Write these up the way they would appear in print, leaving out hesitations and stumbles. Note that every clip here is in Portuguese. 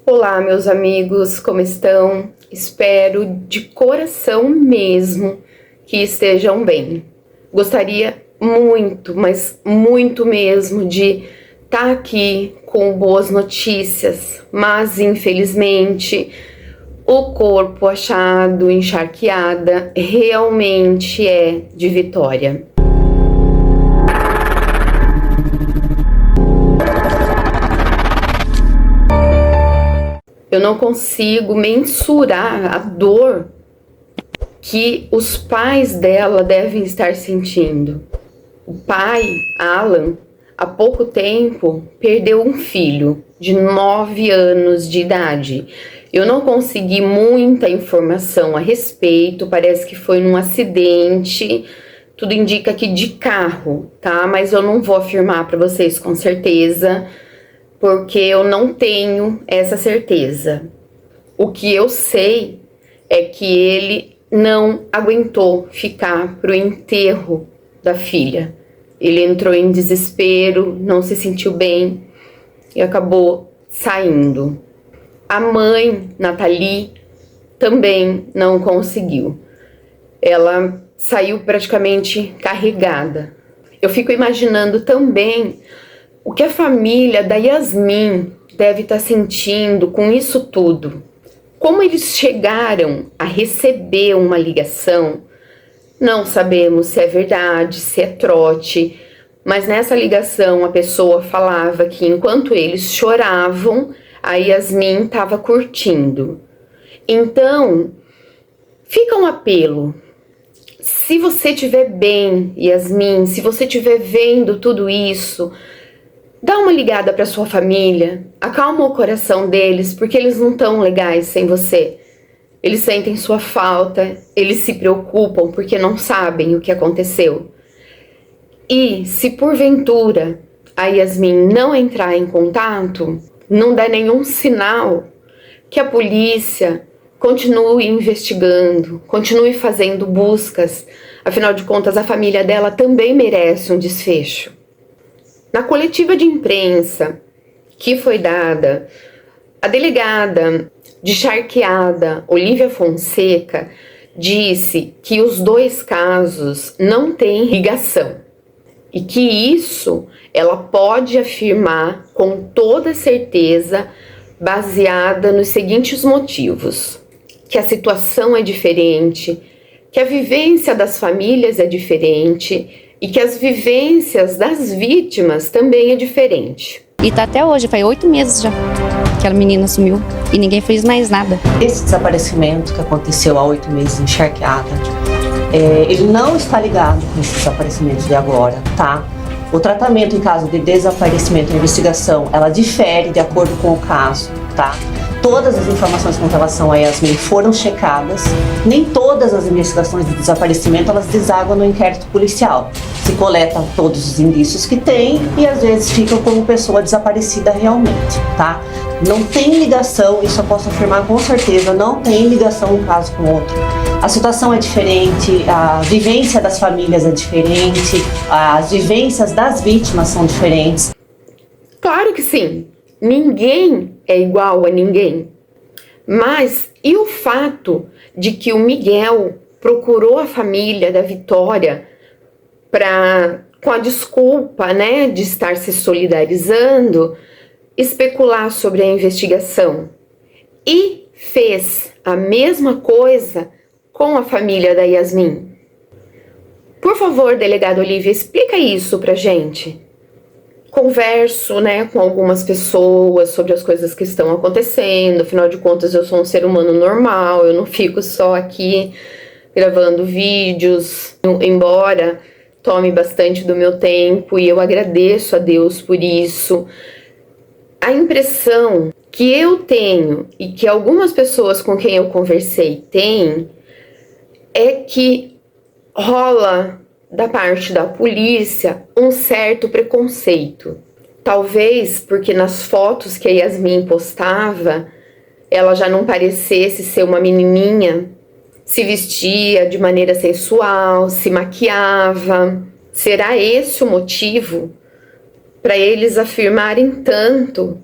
Olá, meus amigos, como estão? Espero de coração mesmo que estejam bem. Gostaria muito, mas muito mesmo de estar aqui com boas notícias, mas infelizmente o corpo achado encharqueada realmente é de Vitória. Eu não consigo mensurar a dor que os pais dela devem estar sentindo. O pai, Alan, há pouco tempo perdeu um filho de 9 anos de idade. Eu não consegui muita informação a respeito, parece que foi num acidente, tudo indica que de carro, tá? Mas eu não vou afirmar para vocês com certeza, porque eu não tenho essa certeza. O que eu sei é que ele não aguentou ficar pro enterro da filha. Ele entrou em desespero, não se sentiu bem e acabou saindo. A mãe, Nathalie, também não conseguiu. Ela saiu praticamente carregada. Eu fico imaginando também o que a família da Yasmin deve estar sentindo com isso tudo. Como eles chegaram a receber uma ligação, não sabemos se é verdade, se é trote, mas nessa ligação a pessoa falava que enquanto eles choravam, a Yasmin estava curtindo. Então, fica um apelo. Se você estiver bem, Yasmin, se você estiver vendo tudo isso, dá uma ligada para sua família, acalma o coração deles, porque eles não estão legais sem você. Eles sentem sua falta, eles se preocupam porque não sabem o que aconteceu. E se porventura a Yasmin não entrar em contato, não der nenhum sinal, que a polícia continue investigando, continue fazendo buscas. Afinal de contas, a família dela também merece um desfecho. Na coletiva de imprensa que foi dada, a delegada de Charqueada, Olívia Fonseca, disse que os dois casos não têm ligação e que isso ela pode afirmar com toda certeza, baseada nos seguintes motivos: que a situação é diferente, que a vivência das famílias é diferente e que as vivências das vítimas também é diferente. E tá até hoje, faz 8 meses já que aquela menina sumiu e ninguém fez mais nada. Esse desaparecimento que aconteceu há 8 meses em Charqueada, ele não está ligado com esse desaparecimento de agora, tá? O tratamento em caso de desaparecimento, a investigação, ela difere de acordo com o caso, tá? Todas as informações com relação a Yasmin foram checadas. Nem todas as investigações de desaparecimento elas desaguam no inquérito policial. Se coletam todos os indícios que tem e às vezes ficam como pessoa desaparecida realmente, tá? Não tem ligação, isso eu posso afirmar com certeza, não tem ligação um caso com o outro. A situação é diferente, a vivência das famílias é diferente, as vivências das vítimas são diferentes. Claro que sim, ninguém é igual a ninguém. Mas e o fato de que o Miguel procurou a família da Vitória com a desculpa, né, de estar se solidarizando, especular sobre a investigação e fez a mesma coisa com a família da Yasmin? Por favor, delegada Olívia, explica isso pra gente. Converso, né, com algumas pessoas sobre as coisas que estão acontecendo. Afinal de contas, eu sou um ser humano normal, eu não fico só aqui gravando vídeos, embora tome bastante do meu tempo e eu agradeço a Deus por isso. A impressão que eu tenho e que algumas pessoas com quem eu conversei têm é que rola da parte da polícia um certo preconceito. Talvez porque nas fotos que a Yasmin postava, ela já não parecesse ser uma menininha, se vestia de maneira sensual, se maquiava. Será esse o motivo para eles afirmarem tanto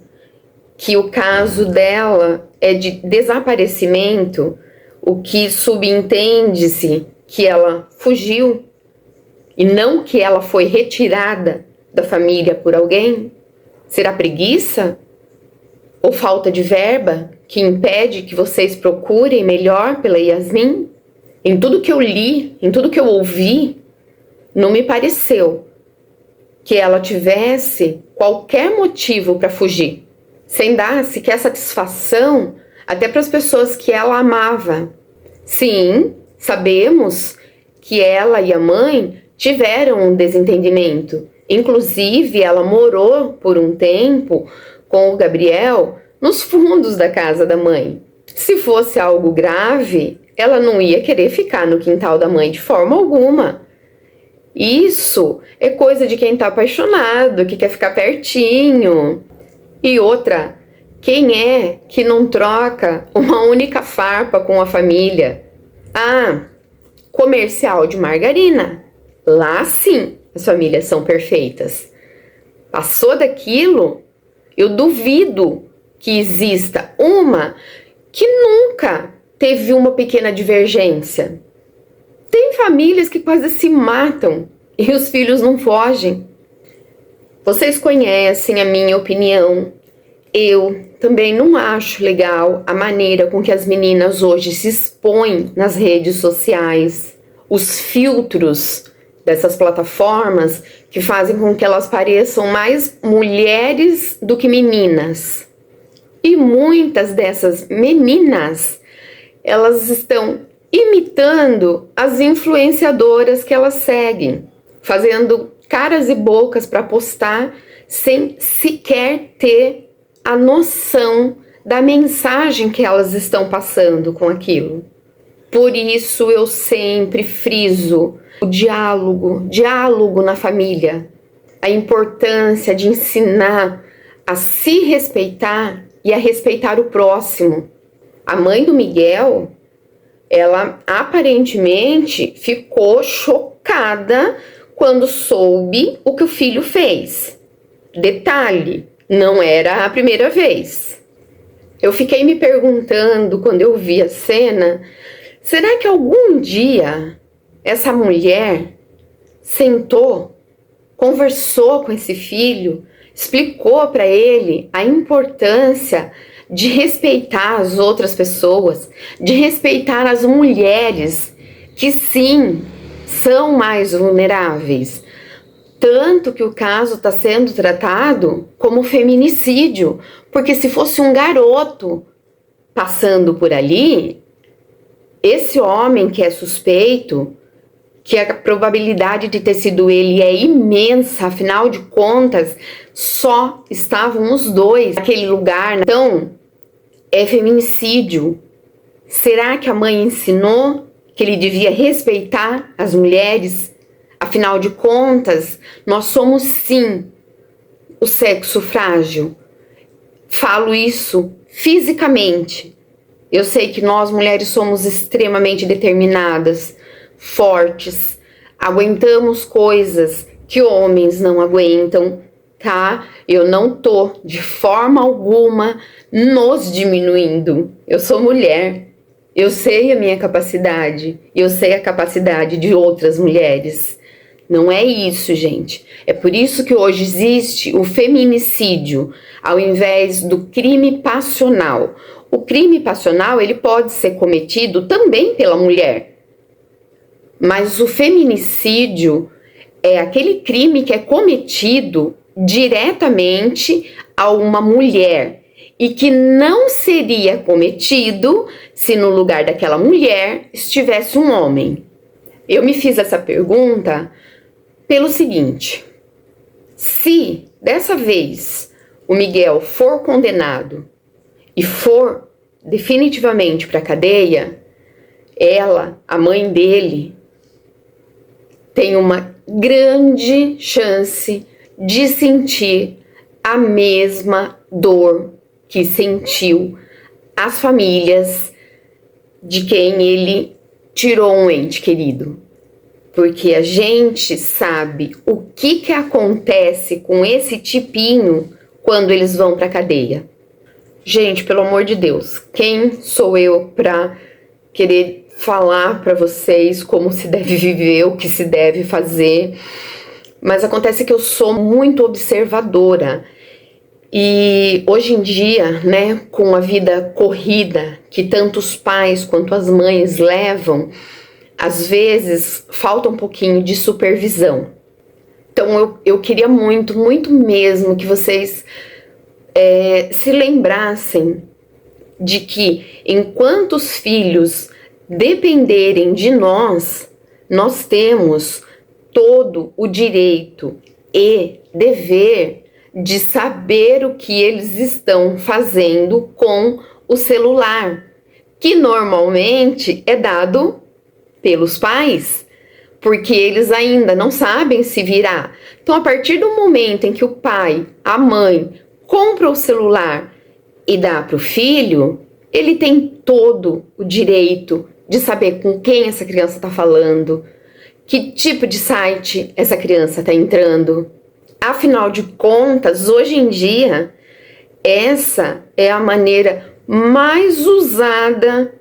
que o caso dela é de desaparecimento, o que subentende-se que ela fugiu e não que ela foi retirada da família por alguém? Será preguiça? Ou falta de verba que impede que vocês procurem melhor pela Yasmin? Em tudo que eu li, em tudo que eu ouvi, não me pareceu que ela tivesse qualquer motivo para fugir, sem dar sequer satisfação até para as pessoas que ela amava. Sim, sabemos que ela e a mãe tiveram um desentendimento. Inclusive, ela morou por um tempo com o Gabriel nos fundos da casa da mãe. Se fosse algo grave, ela não ia querer ficar no quintal da mãe de forma alguma. Isso é coisa de quem tá apaixonado, que quer ficar pertinho. E outra, quem é que não troca uma única farpa com a família? Ah, comercial de margarina. Lá sim, as famílias são perfeitas. Passou daquilo, eu duvido que exista uma que nunca teve uma pequena divergência. Tem famílias que quase se matam e os filhos não fogem. Vocês conhecem a minha opinião. Eu também não acho legal a maneira com que as meninas hoje se expõem nas redes sociais. Os filtros dessas plataformas que fazem com que elas pareçam mais mulheres do que meninas. E muitas dessas meninas, elas estão imitando as influenciadoras que elas seguem, fazendo caras e bocas para postar sem sequer ter a noção da mensagem que elas estão passando com aquilo. Por isso eu sempre friso o diálogo na família, a importância de ensinar a se respeitar e a respeitar o próximo. A mãe do Miguel, ela aparentemente ficou chocada quando soube o que o filho fez. Detalhe, não era a primeira vez. Eu fiquei me perguntando quando eu vi a cena, será que algum dia essa mulher sentou, conversou com esse filho, explicou para ele a importância de respeitar as outras pessoas, de respeitar as mulheres que sim, são mais vulneráveis. Tanto que o caso está sendo tratado como feminicídio, porque se fosse um garoto passando por ali, esse homem que é suspeito, que a probabilidade de ter sido ele é imensa, afinal de contas, só estavam os dois naquele lugar. Então, é feminicídio. Será que a mãe ensinou que ele devia respeitar as mulheres? Afinal de contas, nós somos sim o sexo frágil. Falo isso fisicamente. Eu sei que nós mulheres somos extremamente determinadas, fortes, aguentamos coisas que homens não aguentam, tá? Eu não tô de forma alguma nos diminuindo. Eu sou mulher, eu sei a minha capacidade, eu sei a capacidade de outras mulheres. Não é isso, gente. É por isso que hoje existe o feminicídio, ao invés do crime passional. O crime passional, ele pode ser cometido também pela mulher. Mas o feminicídio é aquele crime que é cometido diretamente a uma mulher e que não seria cometido se no lugar daquela mulher estivesse um homem. Eu me fiz essa pergunta pelo seguinte: se dessa vez o Miguel for condenado e for definitivamente para a cadeia, ela, a mãe dele, tem uma grande chance de sentir a mesma dor que sentiu as famílias de quem ele tirou um ente querido. Porque a gente sabe o que acontece com esse tipinho quando eles vão para a cadeia. Gente, pelo amor de Deus, quem sou eu para querer falar para vocês como se deve viver, o que se deve fazer? Mas acontece que eu sou muito observadora. E hoje em dia, né, com a vida corrida que tanto os pais quanto as mães levam, às vezes falta um pouquinho de supervisão. Então eu queria muito, muito mesmo que vocês se lembrassem de que enquanto os filhos dependerem de nós, nós temos todo o direito e dever de saber o que eles estão fazendo com o celular, que normalmente é dado pelos pais, porque eles ainda não sabem se virar. Então, a partir do momento em que o pai, a mãe, compra o celular e dá para o filho, ele tem todo o direito de saber com quem essa criança está falando, que tipo de site essa criança está entrando. Afinal de contas, hoje em dia, essa é a maneira mais usada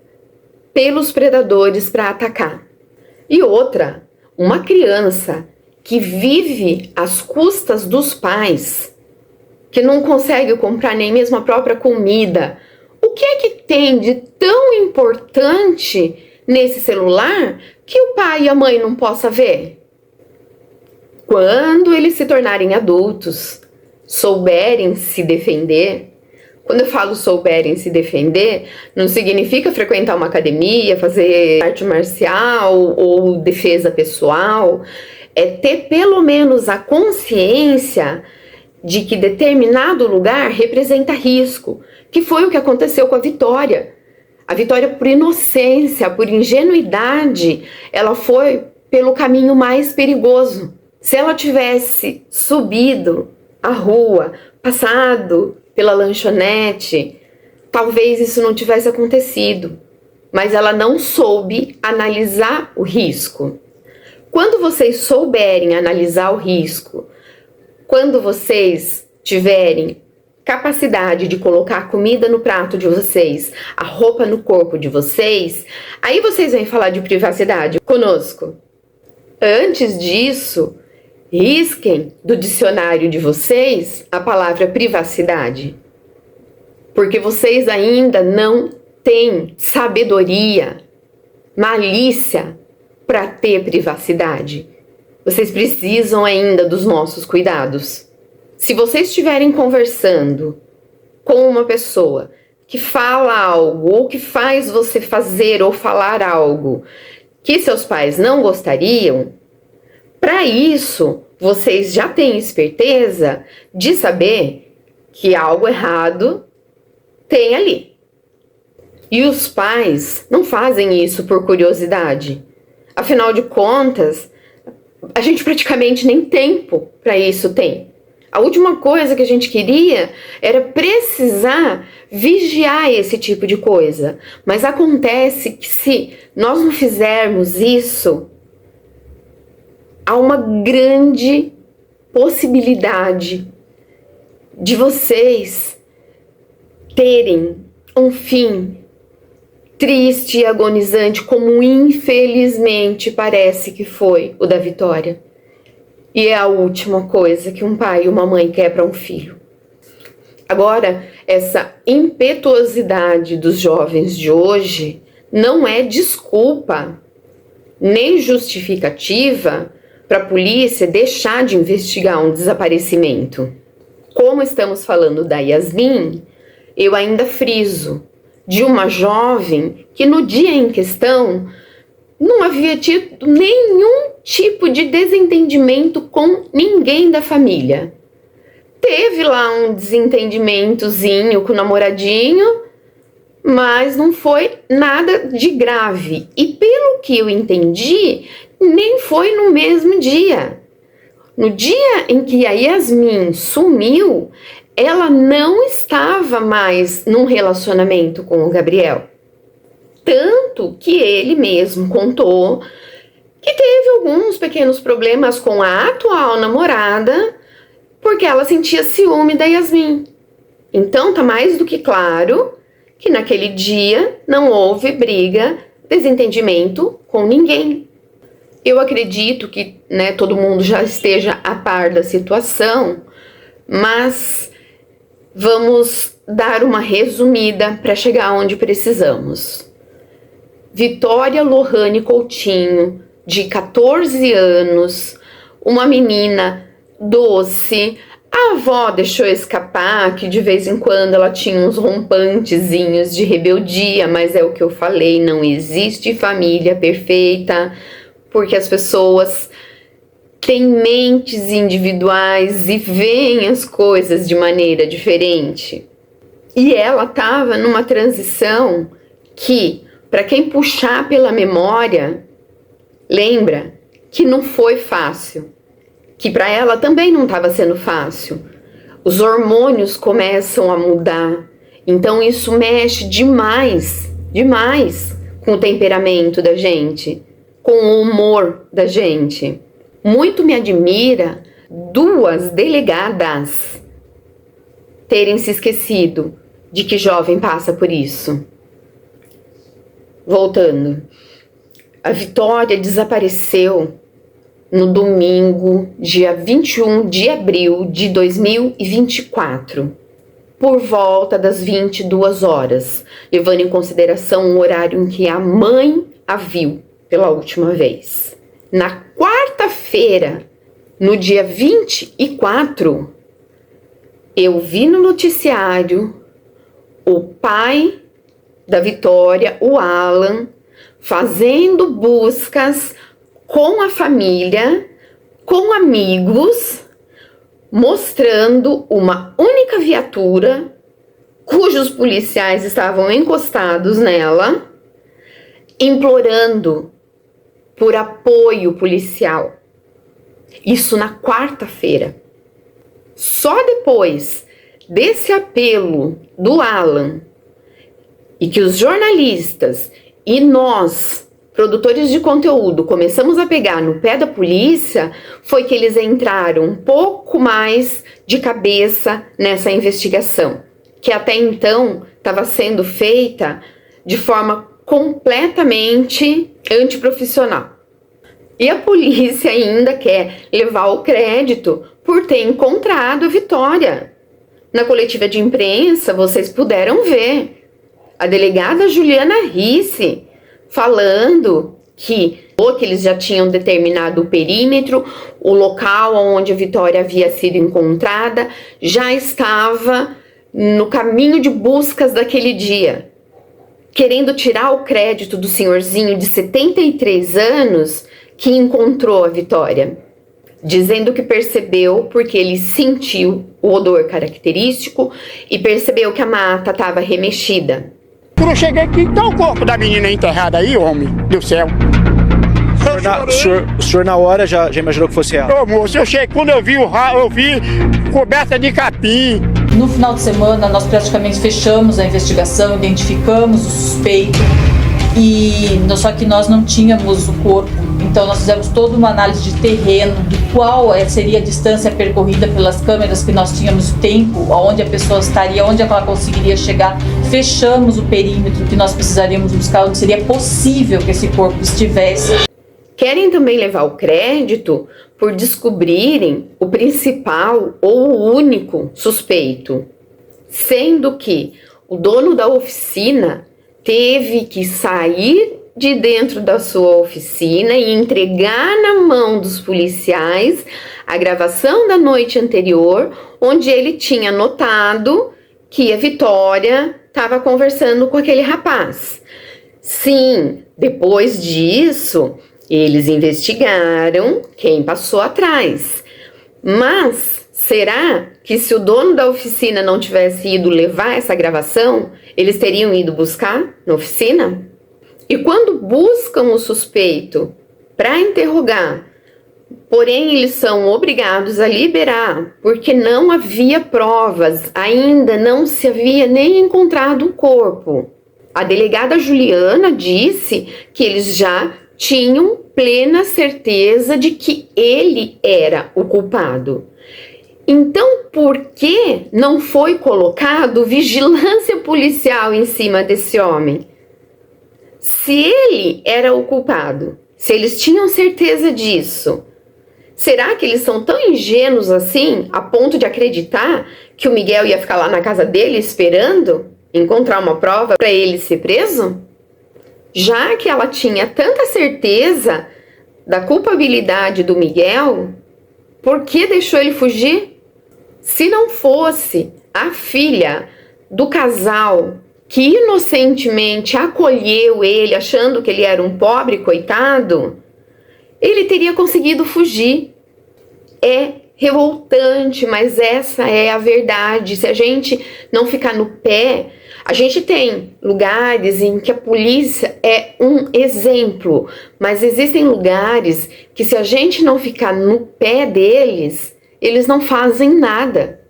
pelos predadores para atacar. E outra, uma criança que vive às custas dos pais, que não consegue comprar nem mesmo a própria comida, o que é que tem de tão importante nesse celular que o pai e a mãe não possam ver? Quando eles se tornarem adultos, souberem se defender. Quando eu falo souberem se defender, não significa frequentar uma academia, fazer arte marcial ou defesa pessoal. É ter pelo menos a consciência de que determinado lugar representa risco, que foi o que aconteceu com a Vitória. A Vitória, por inocência, por ingenuidade, ela foi pelo caminho mais perigoso. Se ela tivesse subido a rua, passado pela lanchonete, talvez isso não tivesse acontecido. Mas ela não soube analisar o risco. Quando vocês souberem analisar o risco, quando vocês tiverem capacidade de colocar a comida no prato de vocês, a roupa no corpo de vocês, aí vocês vêm falar de privacidade conosco. Antes disso, risquem do dicionário de vocês a palavra privacidade, porque vocês ainda não têm sabedoria, malícia para ter privacidade. Vocês precisam ainda dos nossos cuidados. Se vocês estiverem conversando com uma pessoa que fala algo ou que faz você fazer ou falar algo que seus pais não gostariam, para isso vocês já têm esperteza de saber que algo errado tem ali. E os pais não fazem isso por curiosidade. Afinal de contas, a gente praticamente nem tempo para isso tem. A última coisa que a gente queria era precisar vigiar esse tipo de coisa. Mas acontece que se nós não fizermos isso, há uma grande possibilidade de vocês terem um fim triste e agonizante, como infelizmente parece que foi o da Vitória. E é a última coisa que um pai e uma mãe quer para um filho. Agora, essa impetuosidade dos jovens de hoje não é desculpa nem justificativa para a polícia deixar de investigar um desaparecimento. Como estamos falando da Yasmin, eu ainda friso de uma jovem que no dia em questão não havia tido nenhum tipo de desentendimento com ninguém da família. Teve lá um desentendimentozinho com o namoradinho, mas não foi nada de grave. E pelo que eu entendi, nem foi no mesmo dia. No dia em que a Yasmin sumiu, ela não estava mais num relacionamento com o Gabriel. Tanto que ele mesmo contou que teve alguns pequenos problemas com a atual namorada, porque ela sentia ciúme da Yasmin. Então tá mais do que claro que naquele dia não houve briga, desentendimento com ninguém. Eu acredito que, todo mundo já esteja a par da situação, mas vamos dar uma resumida para chegar onde precisamos. Vitória Lohane Coutinho, de 14 anos, uma menina doce. A avó deixou escapar que de vez em quando ela tinha uns rompantezinhos de rebeldia, mas é o que eu falei, não existe família perfeita, porque as pessoas têm mentes individuais e veem as coisas de maneira diferente. E ela estava numa transição que, para quem puxar pela memória, lembra que não foi fácil, que para ela também não estava sendo fácil. Os hormônios começam a mudar, então isso mexe demais com o temperamento da gente, com o humor da gente. Muito me admira 2 delegadas terem se esquecido de que jovem passa por isso. Voltando, a Vitória desapareceu no domingo, dia 21 de abril de 2024, por volta das 22 horas, levando em consideração o horário em que a mãe a viu pela última vez. Na quarta-feira, no dia 24, eu vi no noticiário o pai da Vitória, o Alan, fazendo buscas com a família, com amigos, mostrando uma única viatura cujos policiais estavam encostados nela, implorando por apoio policial. Isso na quarta-feira. Só depois desse apelo do Alan e que os jornalistas e nós, produtores de conteúdo, começamos a pegar no pé da polícia, foi que eles entraram um pouco mais de cabeça nessa investigação, que até então estava sendo feita de forma completamente antiprofissional. E a polícia ainda quer levar o crédito por ter encontrado a Vitória. Na coletiva de imprensa, vocês puderam ver a delegada Juliana Risse falando que eles já tinham determinado o perímetro, o local onde a Vitória havia sido encontrada já estava no caminho de buscas daquele dia, querendo tirar o crédito do senhorzinho de 73 anos que encontrou a Vitória, dizendo que percebeu porque ele sentiu o odor característico e percebeu que a mata estava remexida. Quando eu cheguei aqui, tá o corpo da menina enterrada aí, homem do céu. O senhor na hora já imaginou que fosse ela? Ô moço, eu cheguei, quando eu vi coberta de capim. No final de semana, nós praticamente fechamos a investigação, identificamos o suspeito, só que nós não tínhamos o corpo. Então nós fizemos toda uma análise de terreno, de qual seria a distância percorrida pelas câmeras que nós tínhamos, o tempo, aonde a pessoa estaria, onde ela conseguiria chegar. Fechamos o perímetro que nós precisaríamos buscar, onde seria possível que esse corpo estivesse. Querem também levar o crédito por descobrirem o principal ou o único suspeito, sendo que o dono da oficina teve que sair de dentro da sua oficina e entregar na mão dos policiais a gravação da noite anterior, onde ele tinha notado que a Vitória estava conversando com aquele rapaz. Sim, depois disso, eles investigaram quem passou atrás. Mas será que se o dono da oficina não tivesse ido levar essa gravação, eles teriam ido buscar na oficina? E quando buscam o suspeito para interrogar, porém eles são obrigados a liberar, porque não havia provas, ainda não se havia nem encontrado o corpo. A delegada Juliana disse que eles já tinham plena certeza de que ele era o culpado. Então, por que não foi colocado vigilância policial em cima desse homem? Se ele era o culpado, se eles tinham certeza disso, será que eles são tão ingênuos assim, a ponto de acreditar que o Miguel ia ficar lá na casa dele esperando encontrar uma prova para ele ser preso? Já que ela tinha tanta certeza da culpabilidade do Miguel, por que deixou ele fugir? Se não fosse a filha do casal que inocentemente acolheu ele, achando que ele era um pobre coitado, ele teria conseguido fugir. É revoltante, mas essa é a verdade. Se a gente não ficar no pé, a gente tem lugares em que a polícia é um exemplo, mas existem lugares que, se a gente não ficar no pé deles, eles não fazem nada.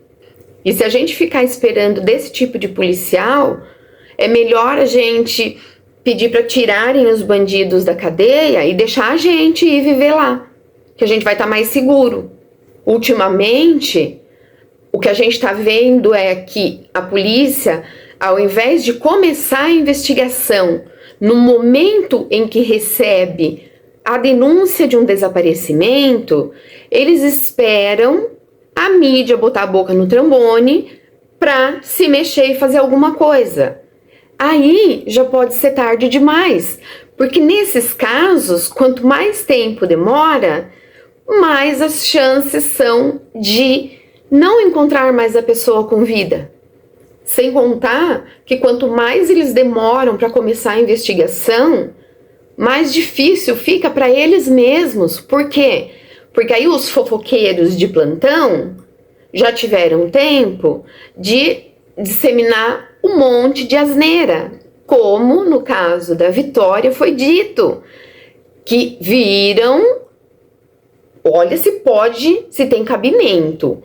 E se a gente ficar esperando desse tipo de policial, é melhor a gente pedir para tirarem os bandidos da cadeia e deixar a gente ir viver lá, que a gente vai estar mais seguro. Ultimamente, o que a gente está vendo é que a polícia, ao invés de começar a investigação no momento em que recebe a denúncia de um desaparecimento, eles esperam a mídia botar a boca no trombone para se mexer e fazer alguma coisa. Aí já pode ser tarde demais, porque nesses casos, quanto mais tempo demora, mais as chances são de não encontrar mais a pessoa com vida. Sem contar que quanto mais eles demoram para começar a investigação, mais difícil fica para eles mesmos. Por quê? Porque aí os fofoqueiros de plantão já tiveram tempo de disseminar um monte de asneira, como no caso da Vitória foi dito, que viram, olha se tem cabimento.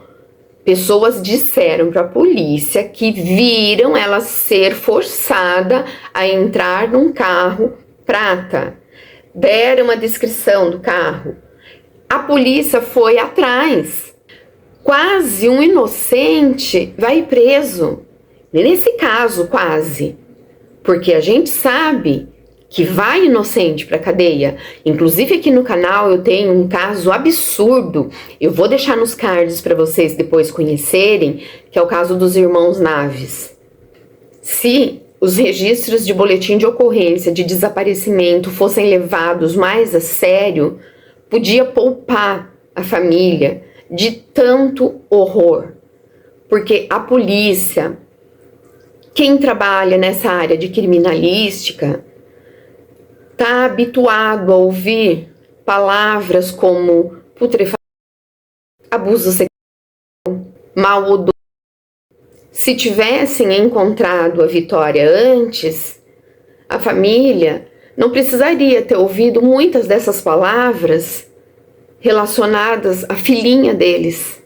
Pessoas disseram para a polícia que viram ela ser forçada a entrar num carro prata. Deram uma descrição do carro. A polícia foi atrás. Quase um inocente vai preso. Nesse caso, quase. Porque a gente sabe que vai inocente para cadeia. Inclusive aqui no canal eu tenho um caso absurdo. Eu vou deixar nos cards para vocês depois conhecerem, que é o caso dos irmãos Naves. Se os registros de boletim de ocorrência de desaparecimento fossem levados mais a sério, podia poupar a família de tanto horror. Porque a polícia, quem trabalha nessa área de criminalística, está habituado a ouvir palavras como putrefação, abuso sexual, mau odor. Se tivessem encontrado a Vitória antes, a família não precisaria ter ouvido muitas dessas palavras relacionadas à filhinha deles.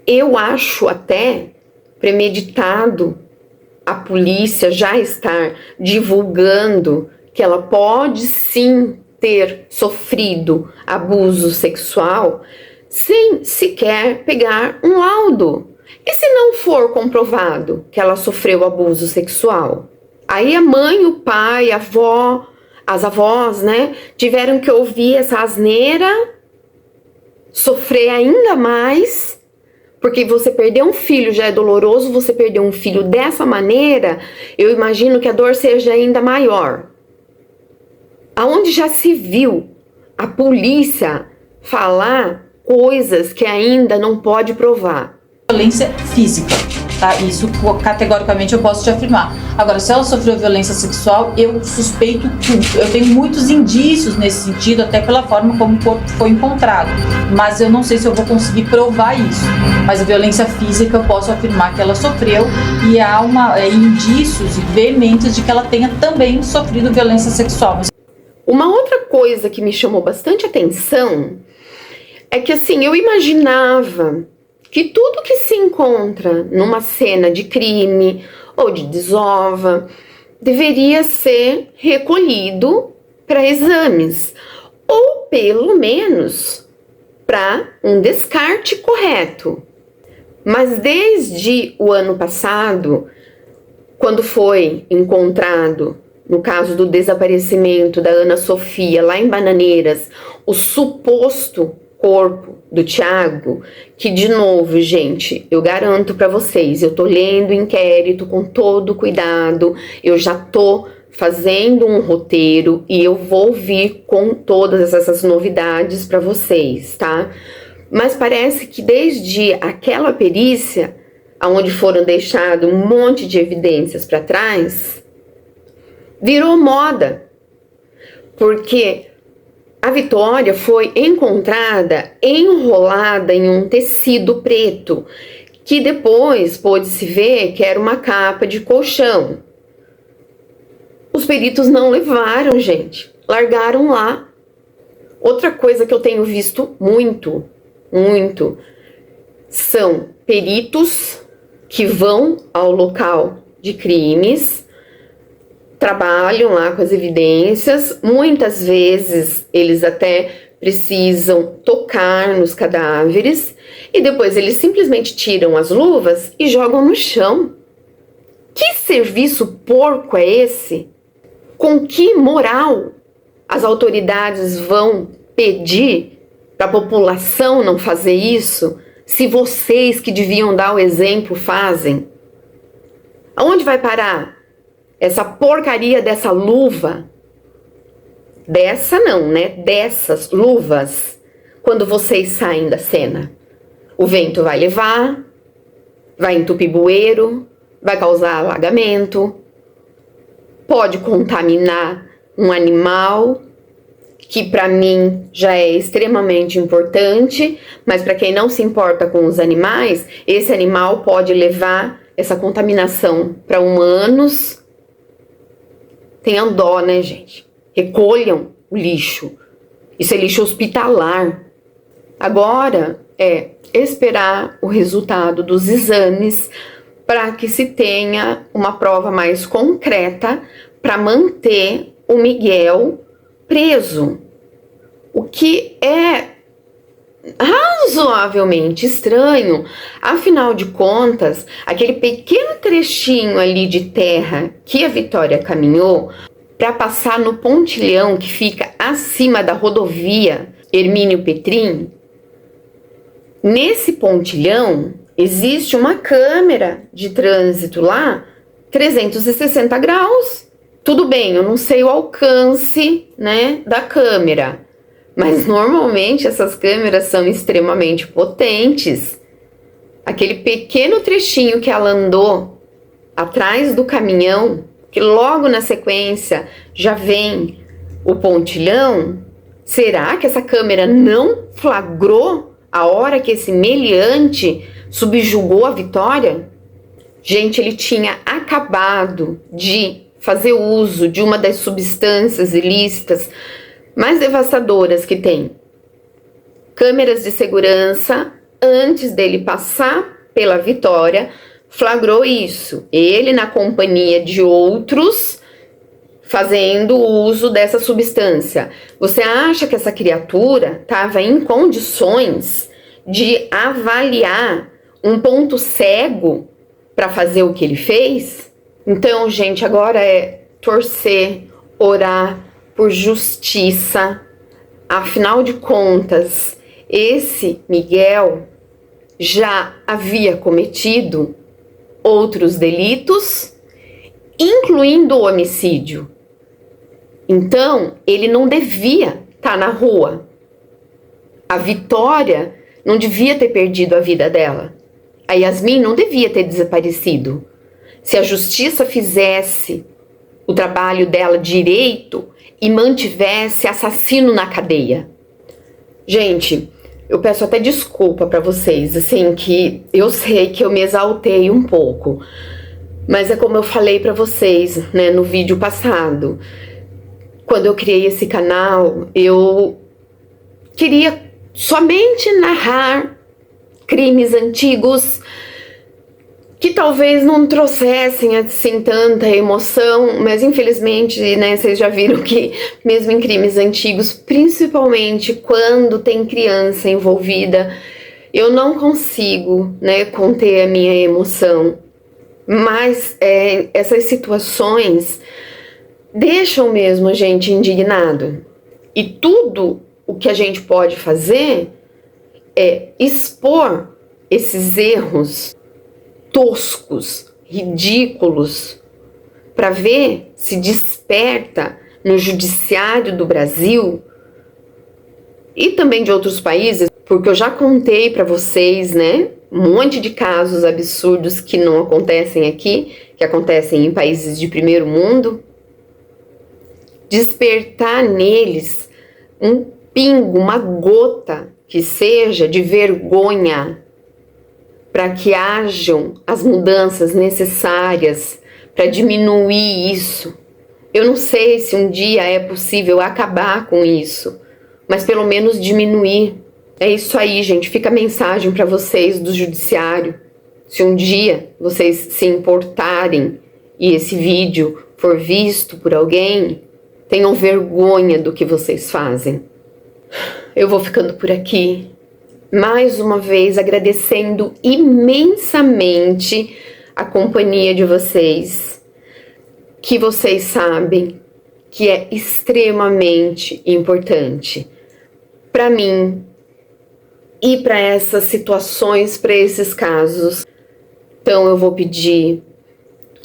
Eu acho até premeditado a polícia já estar divulgando que ela pode sim ter sofrido abuso sexual sem sequer pegar um laudo. E se não for comprovado que ela sofreu abuso sexual? Aí a mãe, o pai, a avó, as avós, né, tiveram que ouvir essa asneira, sofrer ainda mais, porque você perder um filho já é doloroso, você perder um filho dessa maneira, eu imagino que a dor seja ainda maior. Aonde já se viu a polícia falar coisas que ainda não pode provar? Violência física, tá? Isso categoricamente eu posso te afirmar. Agora, se ela sofreu violência sexual, eu suspeito tudo. Eu tenho muitos indícios nesse sentido, até pela forma como o corpo foi encontrado. Mas eu não sei se eu vou conseguir provar isso. Mas a violência física eu posso afirmar que ela sofreu, e há indícios veementes de que ela tenha também sofrido violência sexual. Uma outra coisa que me chamou bastante atenção é que, assim, eu imaginava que tudo que se encontra numa cena de crime ou de desova deveria ser recolhido para exames, ou pelo menos para um descarte correto. Mas desde o ano passado, quando foi encontrado, no caso do desaparecimento da Ana Sofia, lá em Bananeiras, o suposto corpo do Thiago, que de novo, gente, eu garanto para vocês, eu tô lendo o inquérito com todo cuidado, eu já tô fazendo um roteiro e eu vou vir com todas essas novidades para vocês, tá? Mas parece que desde aquela perícia, onde foram deixados um monte de evidências para trás, virou moda, porque a Vitória foi encontrada enrolada em um tecido preto, que depois pôde-se ver que era uma capa de colchão. Os peritos não levaram, gente, largaram lá. Outra coisa que eu tenho visto muito, são peritos que vão ao local de crimes, trabalham lá com as evidências, muitas vezes eles até precisam tocar nos cadáveres e depois eles simplesmente tiram as luvas e jogam no chão. Que serviço porco é esse? Com que moral as autoridades vão pedir para a população não fazer isso, se vocês que deviam dar o exemplo fazem? Aonde vai parar essa porcaria dessa luva? Dessa não, né? Dessas luvas, quando vocês saem da cena. O vento vai levar, vai entupir bueiro, vai causar alagamento, pode contaminar um animal, que para mim já é extremamente importante, mas para quem não se importa com os animais, esse animal pode levar essa contaminação para humanos. Tenham dó, né, gente? Recolham o lixo. Isso é lixo hospitalar. Agora é esperar o resultado dos exames para que se tenha uma prova mais concreta para manter o Miguel preso. O que é razoavelmente estranho, afinal de contas, aquele pequeno trechinho ali de terra que a Vitória caminhou para passar no pontilhão que fica acima da rodovia Hermínio Petrin, nesse pontilhão existe uma câmera de trânsito lá, 360 graus. Tudo bem, eu não sei o alcance, né, da câmera, mas normalmente essas câmeras são extremamente potentes. Aquele pequeno trechinho que ela andou atrás do caminhão, que logo na sequência já vem o pontilhão, será que essa câmera não flagrou a hora que esse meliante subjugou a Vitória? Gente, ele tinha acabado de fazer uso de uma das substâncias ilícitas mais devastadoras que tem. Câmeras de segurança, antes dele passar pela Vitória, flagrou isso. Ele na companhia de outros fazendo uso dessa substância. Você acha que essa criatura estava em condições de avaliar um ponto cego para fazer o que ele fez? Então, gente, agora é torcer, orar por justiça. Afinal de contas, esse Miguel já havia cometido outros delitos, incluindo o homicídio. Então, ele não devia estar na rua. A Vitória não devia ter perdido a vida dela. A Yasmin não devia ter desaparecido. Se a justiça fizesse o trabalho dela direito e mantivesse assassino na cadeia. Gente, eu peço até desculpa para vocês, assim, que eu sei que eu me exaltei um pouco. Mas é como eu falei para vocês, né, no vídeo passado. Quando eu criei esse canal, eu queria somente narrar crimes antigos que talvez não trouxessem assim tanta emoção, mas infelizmente, né, vocês já viram que mesmo em crimes antigos, principalmente quando tem criança envolvida, Eu não consigo, né, conter a minha emoção, mas essas situações deixam mesmo a gente indignado. E tudo o que a gente pode fazer é expor esses erros toscos, ridículos, para ver se desperta no judiciário do Brasil e também de outros países, porque eu já contei para vocês, né, um monte de casos absurdos que não acontecem aqui, que acontecem em países de primeiro mundo. Despertar neles um pingo, uma gota que seja de vergonha, para que hajam as mudanças necessárias para diminuir isso. Eu não sei se um dia é possível acabar com isso, mas pelo menos diminuir. É isso aí, gente. Fica a mensagem para vocês do judiciário. Se um dia vocês se importarem e esse vídeo for visto por alguém, tenham vergonha do que vocês fazem. Eu vou ficando por aqui. Mais uma vez agradecendo imensamente a companhia de vocês, que vocês sabem que é extremamente importante para mim e para essas situações, para esses casos. Então eu vou pedir,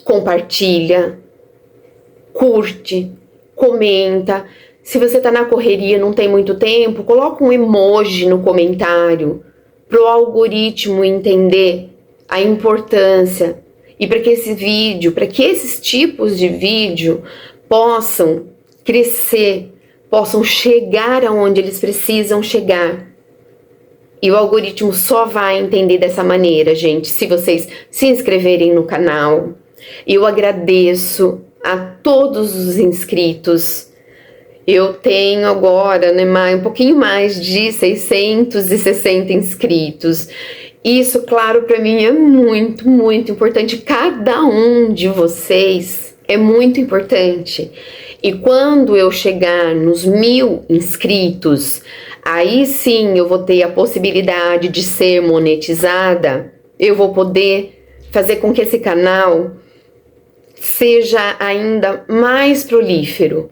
compartilha, curte, comenta. Se você tá na correria, não tem muito tempo, coloca um emoji no comentário para o algoritmo entender a importância e para que esse vídeo, para que esses tipos de vídeo possam crescer, possam chegar aonde eles precisam chegar. E o algoritmo só vai entender dessa maneira, gente, se vocês se inscreverem no canal. Eu agradeço a todos os inscritos. Eu tenho agora, né, um pouquinho mais de 660 inscritos. Isso, claro, para mim é muito, muito importante. Cada um de vocês é muito importante. E quando eu chegar nos 1000 inscritos, aí sim eu vou ter a possibilidade de ser monetizada. Eu vou poder fazer com que esse canal seja ainda mais prolífero.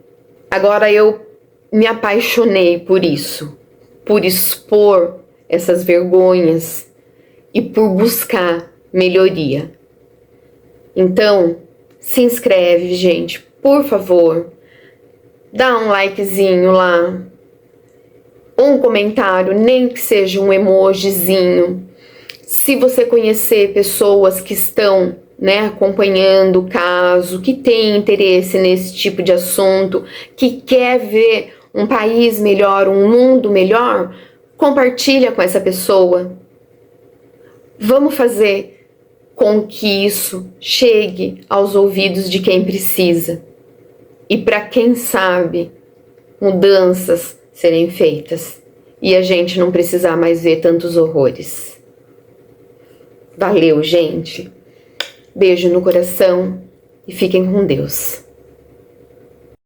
Agora eu me apaixonei por isso, por expor essas vergonhas e por buscar melhoria. Então, se inscreve, gente, por favor. Dá um likezinho lá, um comentário, nem que seja um emojizinho. Se você conhecer pessoas que estão, né, acompanhando o caso, que tem interesse nesse tipo de assunto, que quer ver um país melhor, um mundo melhor, compartilha com essa pessoa. Vamos fazer com que isso chegue aos ouvidos de quem precisa. E para quem sabe, mudanças serem feitas e a gente não precisar mais ver tantos horrores. Valeu, gente. Beijo no coração e fiquem com Deus.